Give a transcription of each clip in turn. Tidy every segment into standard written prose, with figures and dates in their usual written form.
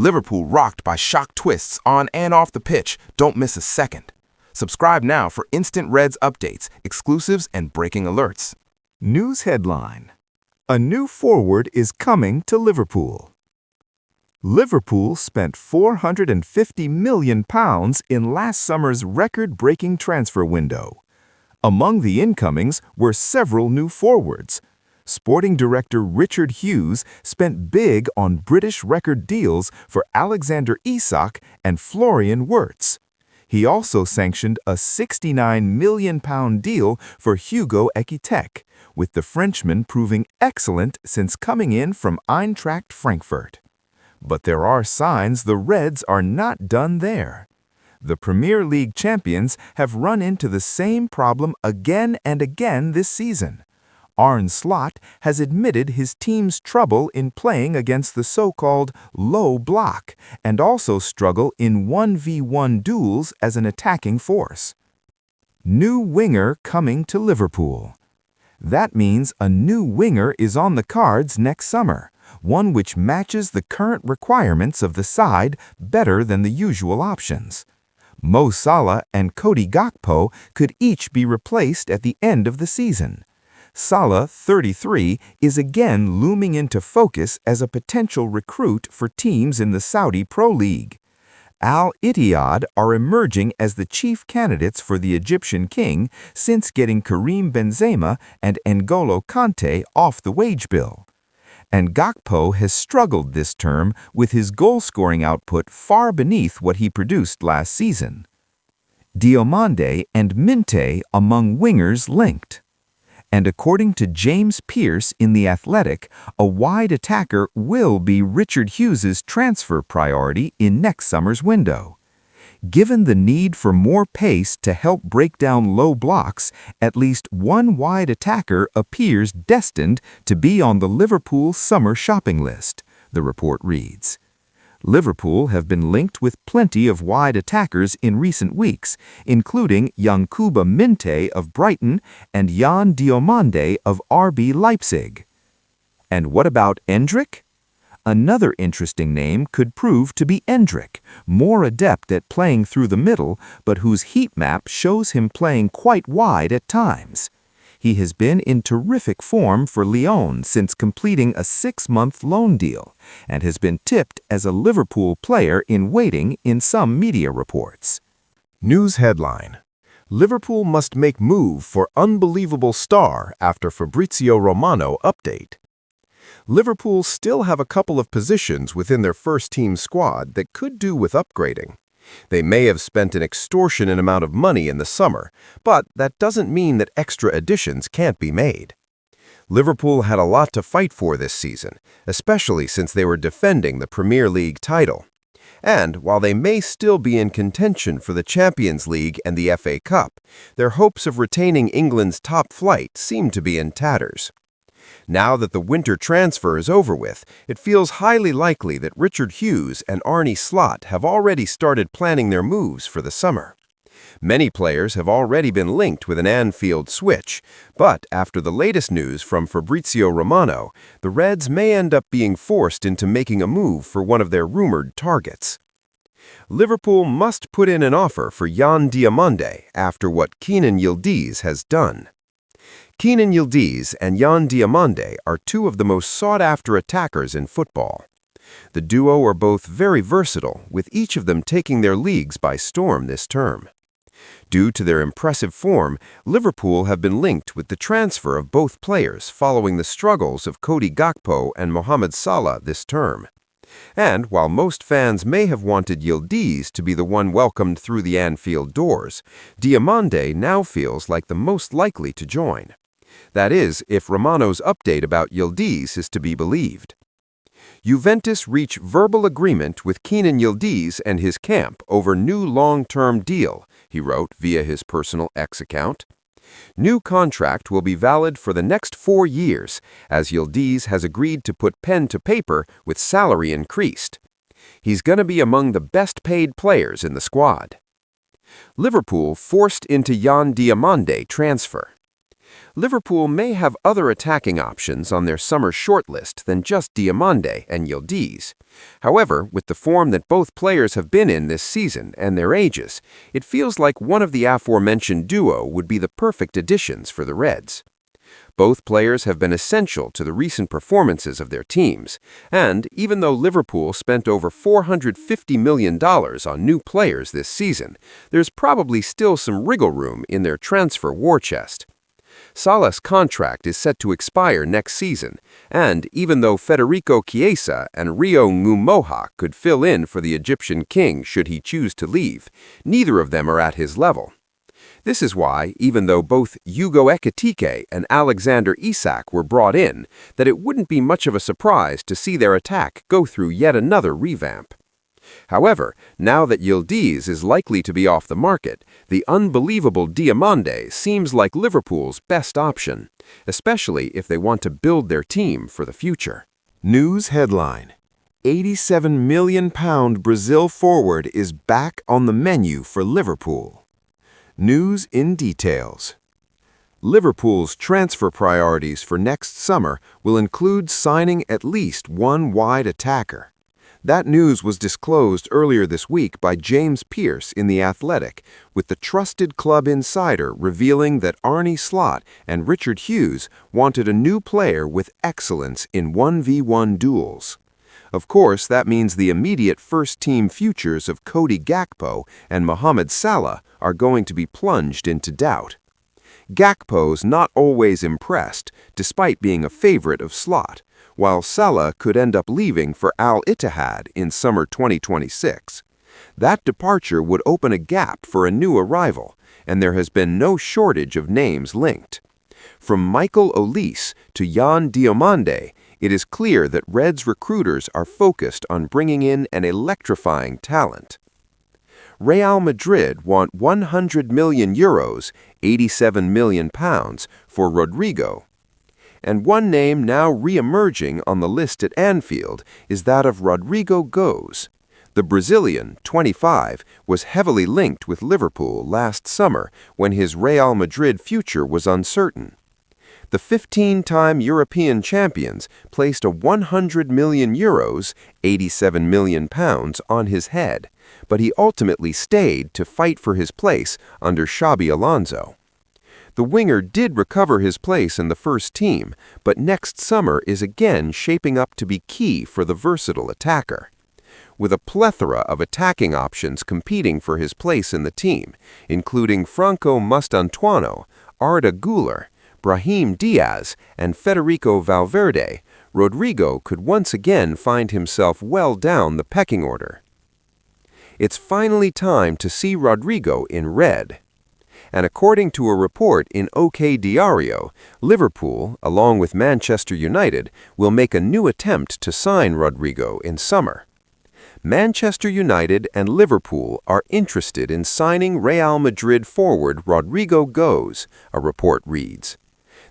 Liverpool rocked by shock twists on and off the pitch. Don't miss a second. Subscribe now for instant Reds updates, exclusives, and breaking alerts. News headline: A new forward is coming to Liverpool. Liverpool spent £450 million in last summer's record-breaking transfer window. Among the incomings were several new forwards. Sporting director Richard Hughes spent big on British record deals for Alexander Isak and Florian Wirtz. He also sanctioned a £69 million deal for Hugo Ekitike, with the Frenchman proving excellent since coming in from Eintracht Frankfurt. But there are signs the Reds are not done there. The Premier League champions have run into the same problem again and again this season. Arne Slot has admitted his team's trouble in playing against the so-called low block and also struggle in 1v1 duels as an attacking force. New winger coming to Liverpool. That means a new winger is on the cards next summer, one which matches the current requirements of the side better than the usual options. Mo Salah and Cody Gakpo could each be replaced at the end of the season. Salah, 33, is again looming into focus as a potential recruit for teams in the Saudi Pro League. Al Ittihad are emerging as the chief candidates for the Egyptian king since getting Karim Benzema and N'Golo Kante off the wage bill. And Gakpo has struggled this term with his goal-scoring output far beneath what he produced last season. Diamande and Minte among wingers linked. And according to James Pearce in The Athletic, a wide attacker will be Richard Hughes's transfer priority in next summer's window. Given the need for more pace to help break down low blocks, at least one wide attacker appears destined to be on the Liverpool summer shopping list, the report reads. Liverpool have been linked with plenty of wide attackers in recent weeks, including Yankuba Minte of Brighton and Jan Diamande of RB Leipzig. And what about Endrick? Another interesting name could prove to be Endrick, more adept at playing through the middle, but whose heat map shows him playing quite wide at times. He has been in terrific form for Lyon since completing a 6-month loan deal, and has been tipped as a Liverpool player in waiting in some media reports. News headline: Liverpool must make move for unbelievable star after Fabrizio Romano update. Liverpool still have a couple of positions within their first-team squad that could do with upgrading. They may have spent an extortionate amount of money in the summer, but that doesn't mean that extra additions can't be made. Liverpool had a lot to fight for this season, especially since they were defending the Premier League title. And while they may still be in contention for the Champions League and the FA Cup, their hopes of retaining England's top flight seem to be in tatters. Now that the winter transfer is over with, it feels highly likely that Richard Hughes and Arne Slot have already started planning their moves for the summer. Many players have already been linked with an Anfield switch, but after the latest news from Fabrizio Romano, the Reds may end up being forced into making a move for one of their rumored targets. Liverpool must put in an offer for Jan Diamande after what Kenan Yildiz has done. Kenan Yildiz and Jan Diamande are two of the most sought-after attackers in football. The duo are both very versatile, with each of them taking their leagues by storm this term. Due to their impressive form, Liverpool have been linked with the transfer of both players following the struggles of Cody Gakpo and Mohamed Salah this term. And while most fans may have wanted Yildiz to be the one welcomed through the Anfield doors, Diamande now feels like the most likely to join. That is, if Romano's update about Yildiz is to be believed. Juventus reach verbal agreement with Kenan Yildiz and his camp over new long-term deal, he wrote via his personal X account. New contract will be valid for the next 4 years, as Yildiz has agreed to put pen to paper with salary increased. He's going to be among the best-paid players in the squad. Liverpool forced into Jan Diamande transfer. Liverpool may have other attacking options on their summer shortlist than just Diamande and Yildiz. However, with the form that both players have been in this season and their ages, it feels like one of the aforementioned duo would be the perfect additions for the Reds. Both players have been essential to the recent performances of their teams, and even though Liverpool spent over $450 million on new players this season, there's probably still some wriggle room in their transfer war chest. Salah's contract is set to expire next season, and even though Federico Chiesa and Rio Ngumoha could fill in for the Egyptian king should he choose to leave, neither of them are at his level. This is why, even though both Hugo Ekitike and Alexander Isak were brought in, that it wouldn't be much of a surprise to see their attack go through yet another revamp. However, now that Yildiz is likely to be off the market, the unbelievable Diamande seems like Liverpool's best option, especially if they want to build their team for the future. News headline: £87 million Brazil forward is back on the menu for Liverpool. News in details. Liverpool's transfer priorities for next summer will include signing at least one wide attacker. That news was disclosed earlier this week by James Pearce in The Athletic, with the trusted club insider revealing that Arne Slot and Richard Hughes wanted a new player with excellence in 1v1 duels. Of course, that means the immediate first-team futures of Cody Gakpo and Mohamed Salah are going to be plunged into doubt. Gakpo's not always impressed, despite being a favorite of Slot, while Salah could end up leaving for Al Ittihad in summer 2026. That departure would open a gap for a new arrival, and there has been no shortage of names linked. From Michael Olise to Jan Diamande, it is clear that Reds recruiters are focused on bringing in an electrifying talent. Real Madrid want €100 million, £87 million, for Rodrigo. And one name now re-emerging on the list at Anfield is that of Rodrigo Goes. The Brazilian, 25, was heavily linked with Liverpool last summer when his Real Madrid future was uncertain. The 15-time European champions placed a €100 million, £87 million, on his head, but he ultimately stayed to fight for his place under Xabi Alonso. The winger did recover his place in the first team, but next summer is again shaping up to be key for the versatile attacker. With a plethora of attacking options competing for his place in the team, including Franco Mastantuono, Arda Güler, Brahim Diaz, and Federico Valverde, Rodrigo could once again find himself well down the pecking order. It's finally time to see Rodrigo in red. And according to a report in OK Diario, Liverpool, along with Manchester United, will make a new attempt to sign Rodrigo in summer. Manchester United and Liverpool are interested in signing Real Madrid forward Rodrigo Goes, a report reads.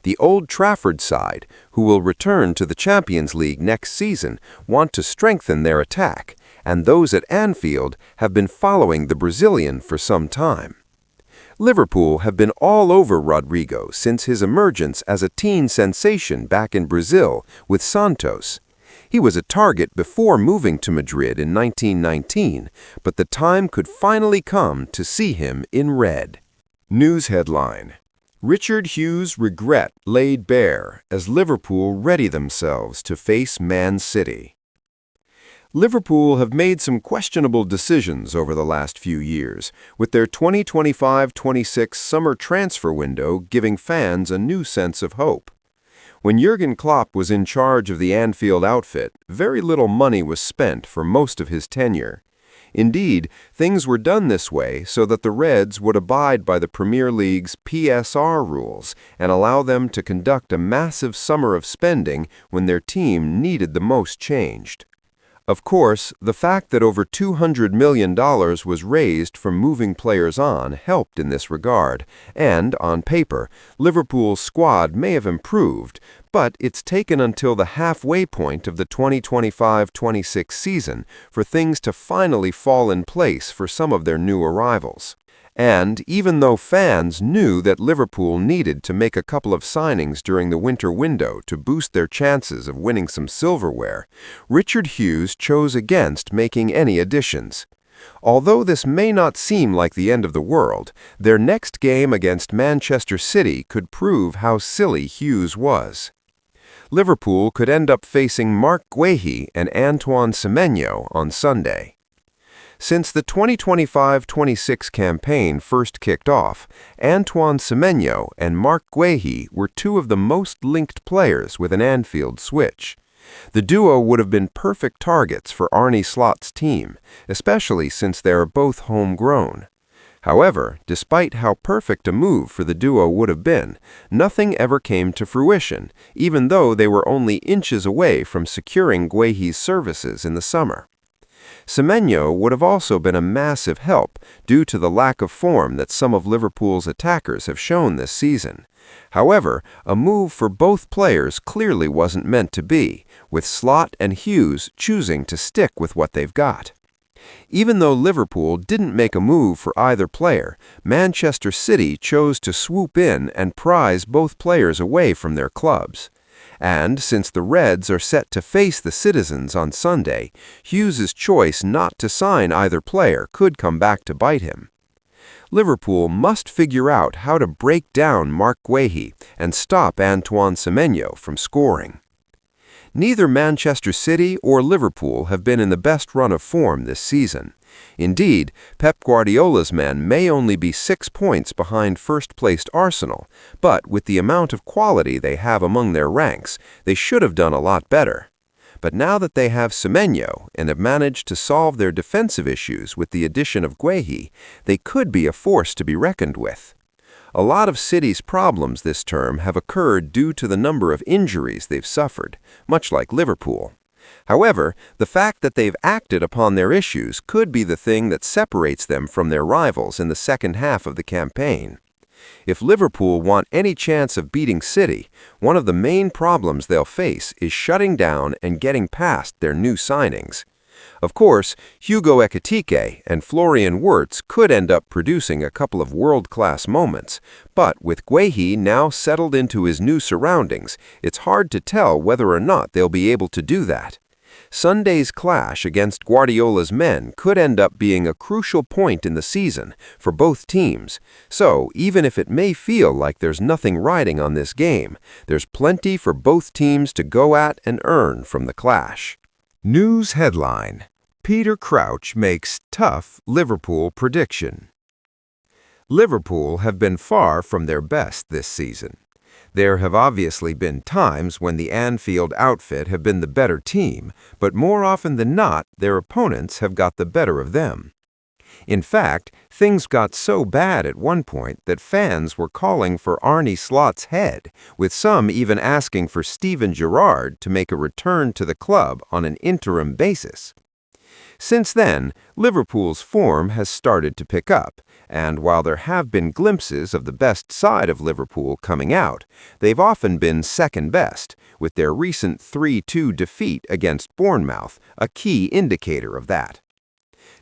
The Old Trafford side, who will return to the Champions League next season, want to strengthen their attack, and those at Anfield have been following the Brazilian for some time. Liverpool have been all over Rodrigo since his emergence as a teen sensation back in Brazil with Santos. He was a target before moving to Madrid in 1919, but the time could finally come to see him in red. News headline: Richard Hughes' regret laid bare as Liverpool ready themselves to face Man City. Liverpool have made some questionable decisions over the last few years, with their 2025-26 summer transfer window giving fans a new sense of hope. When Jurgen Klopp was in charge of the Anfield outfit, very little money was spent for most of his tenure. Indeed, things were done this way so that the Reds would abide by the Premier League's PSR rules and allow them to conduct a massive summer of spending when their team needed the most changed. Of course, the fact that over $200 million was raised from moving players on helped in this regard, and, on paper, Liverpool's squad may have improved, but it's taken until the halfway point of the 2025-26 season for things to finally fall in place for some of their new arrivals. And even though fans knew that Liverpool needed to make a couple of signings during the winter window to boost their chances of winning some silverware, Richard Hughes chose against making any additions. Although this may not seem like the end of the world, their next game against Manchester City could prove how silly Hughes was. Liverpool could end up facing Marc Guéhi and Antoine Semenyo on Sunday. Since the 2025-26 campaign first kicked off, Antoine Semenyo and Marc Guéhi were two of the most linked players with an Anfield switch. The duo would have been perfect targets for Arne Slot's team, especially since they are both homegrown. However, despite how perfect a move for the duo would have been, nothing ever came to fruition, even though they were only inches away from securing Guéhi's services in the summer. Semenyo would have also been a massive help due to the lack of form that some of Liverpool's attackers have shown this season. However, a move for both players clearly wasn't meant to be, with Slot and Hughes choosing to stick with what they've got. Even though Liverpool didn't make a move for either player, Manchester City chose to swoop in and prize both players away from their clubs. And since the Reds are set to face the Citizens on Sunday, Hughes's choice not to sign either player could come back to bite him. Liverpool must figure out how to break down Marc Guéhi and stop Antoine Semenyo from scoring. Neither Manchester City or Liverpool have been in the best run of form this season. Indeed, Pep Guardiola's men may only be 6 points behind first-placed Arsenal, but with the amount of quality they have among their ranks, they should have done a lot better. But now that they have Semenyo and have managed to solve their defensive issues with the addition of Guéhi, they could be a force to be reckoned with. A lot of City's problems this term have occurred due to the number of injuries they've suffered, much like Liverpool. However, the fact that they've acted upon their issues could be the thing that separates them from their rivals in the second half of the campaign. If Liverpool want any chance of beating City, one of the main problems they'll face is shutting down and getting past their new signings. Of course, Hugo Ekitike and Florian Wirtz could end up producing a couple of world-class moments, but with Guéhi now settled into his new surroundings, it's hard to tell whether or not they'll be able to do that. Sunday's clash against Guardiola's men could end up being a crucial point in the season for both teams, so even if it may feel like there's nothing riding on this game, there's plenty for both teams to go at and earn from the clash. News headline: Peter Crouch makes tough Liverpool prediction. Liverpool have been far from their best this season. There have obviously been times when the Anfield outfit have been the better team, but more often than not, their opponents have got the better of them. In fact, things got so bad at one point that fans were calling for Arne Slot's head, with some even asking for Steven Gerrard to make a return to the club on an interim basis. Since then, Liverpool's form has started to pick up, and while there have been glimpses of the best side of Liverpool coming out, they've often been second best, with their recent 3-2 defeat against Bournemouth a key indicator of that.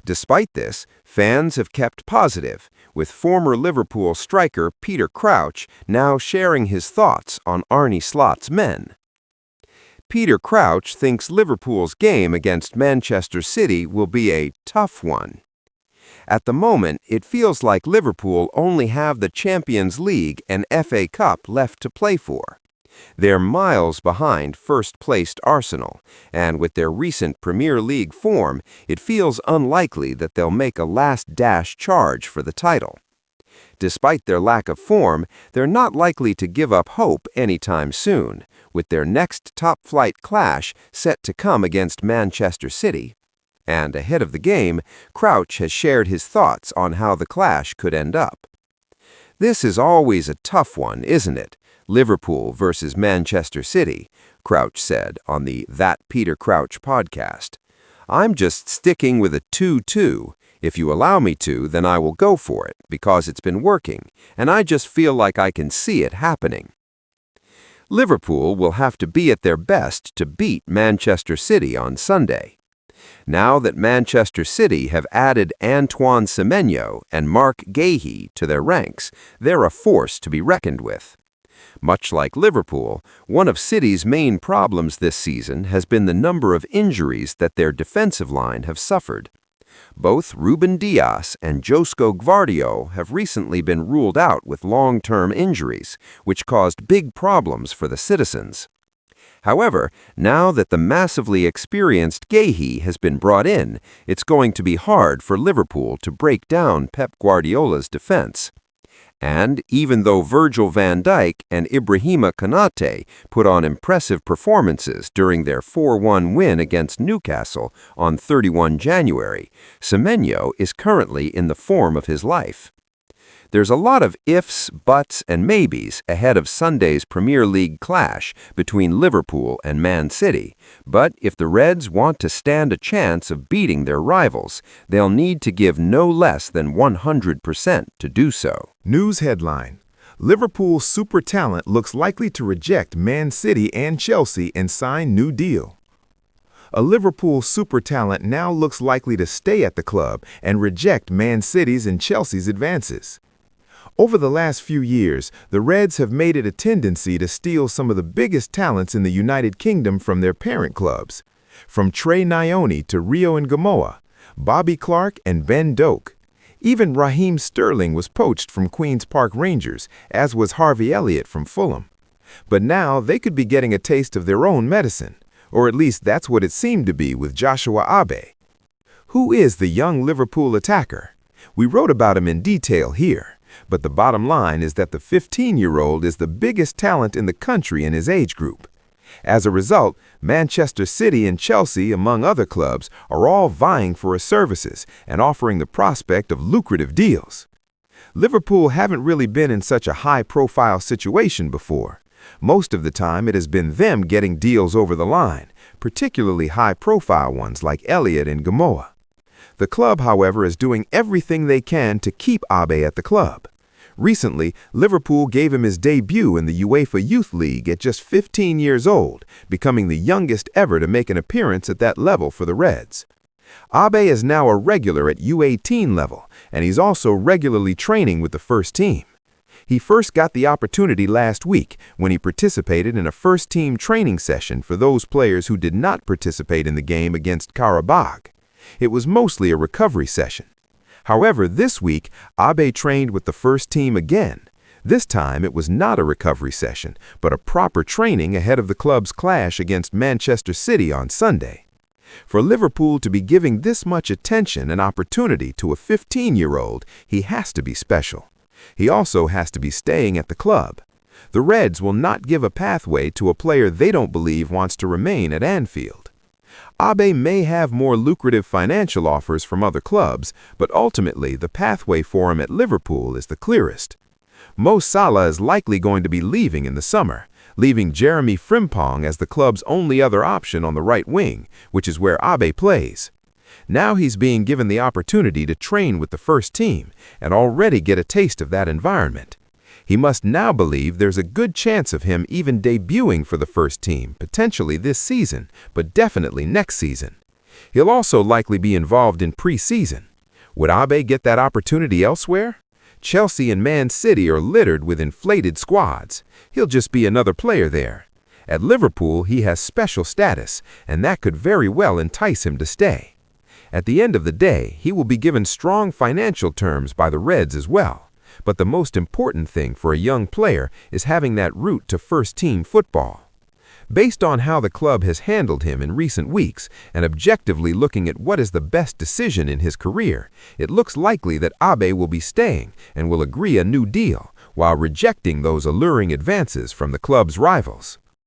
Despite this, fans have kept positive, with former Liverpool striker Peter Crouch now sharing his thoughts on Arne Slot's men. Peter Crouch thinks Liverpool's game against Manchester City will be a tough one. At the moment, it feels like Liverpool only have the Champions League and FA Cup left to play for. They're miles behind first-placed Arsenal, and with their recent Premier League form, it feels unlikely that they'll make a last-dash charge for the title. Despite their lack of form, they're not likely to give up hope anytime soon, with their next top-flight clash set to come against Manchester City. And ahead of the game, Crouch has shared his thoughts on how the clash could end up. "This is always a tough one, isn't it? Liverpool versus Manchester City," Crouch said on the That Peter Crouch podcast. "I'm just sticking with a 2-2. If you allow me to, then I will go for it, because it's been working, and I just feel like I can see it happening." Liverpool will have to be at their best to beat Manchester City on Sunday. Now that Manchester City have added Antoine Semenyo and Mark Guéhi to their ranks, they're a force to be reckoned with. Much like Liverpool, one of City's main problems this season has been the number of injuries that their defensive line have suffered. Both Ruben Dias and Josko Gvardiol have recently been ruled out with long-term injuries, which caused big problems for the citizens. However, now that the massively experienced Guéhi has been brought in, it's going to be hard for Liverpool to break down Pep Guardiola's defense. And even though Virgil van Dijk and Ibrahima Konate put on impressive performances during their 4-1 win against Newcastle on 31 January, Semenyo is currently in the form of his life. There's a lot of ifs, buts, and maybes ahead of Sunday's Premier League clash between Liverpool and Man City, but if the Reds want to stand a chance of beating their rivals, they'll need to give no less than 100% to do so. News headline: Liverpool's super talent looks likely to reject Man City and Chelsea and sign new deal. A Liverpool super talent now looks likely to stay at the club and reject Man City's and Chelsea's advances. Over the last few years, the Reds have made it a tendency to steal some of the biggest talents in the United Kingdom from their parent clubs. From Trey Nyoni to Rio and Gamoa, Bobby Clark and Ben Doak. Even Raheem Sterling was poached from Queen's Park Rangers, as was Harvey Elliott from Fulham. But now they could be getting a taste of their own medicine, or at least that's what it seemed to be with Joshua Abbe. Who is the young Liverpool attacker? We wrote about him in detail here. But the bottom line is that the 15-year-old is the biggest talent in the country in his age group. As a result, Manchester City and Chelsea, among other clubs, are all vying for his services and offering the prospect of lucrative deals. Liverpool haven't really been in such a high-profile situation before. Most of the time, it has been them getting deals over the line, particularly high-profile ones like Elliott and Gamoa. The club, however, is doing everything they can to keep Abbe at the club. Recently, Liverpool gave him his debut in the UEFA Youth League at just 15 years old, becoming the youngest ever to make an appearance at that level for the Reds. Abbe is now a regular at U18 level, and he's also regularly training with the first team. He first got the opportunity last week when he participated in a first-team training session for those players who did not participate in the game against Karabakh. It was mostly a recovery session. However, this week, Abbe trained with the first team again. This time, it was not a recovery session, but a proper training ahead of the club's clash against Manchester City on Sunday. For Liverpool to be giving this much attention and opportunity to a 15-year-old, he has to be special. He also has to be staying at the club. The Reds will not give a pathway to a player they don't believe wants to remain at Anfield. Abbe may have more lucrative financial offers from other clubs, but ultimately the pathway for him at Liverpool is the clearest. Mo Salah is likely going to be leaving in the summer, leaving Jeremy Frimpong as the club's only other option on the right wing, which is where Abbe plays. Now he's being given the opportunity to train with the first team and already get a taste of that environment. He must now believe there's a good chance of him even debuting for the first team, potentially this season, but definitely next season. He'll also likely be involved in pre-season. Would Abbe get that opportunity elsewhere? Chelsea and Man City are littered with inflated squads. He'll just be another player there. At Liverpool, he has special status, and that could very well entice him to stay. At the end of the day, he will be given strong financial terms by the Reds as well. But the most important thing for a young player is having that route to first-team football. Based on how the club has handled him in recent weeks and objectively looking at what is the best decision in his career, it looks likely that Abbe will be staying and will agree a new deal while rejecting those alluring advances from the club's rivals.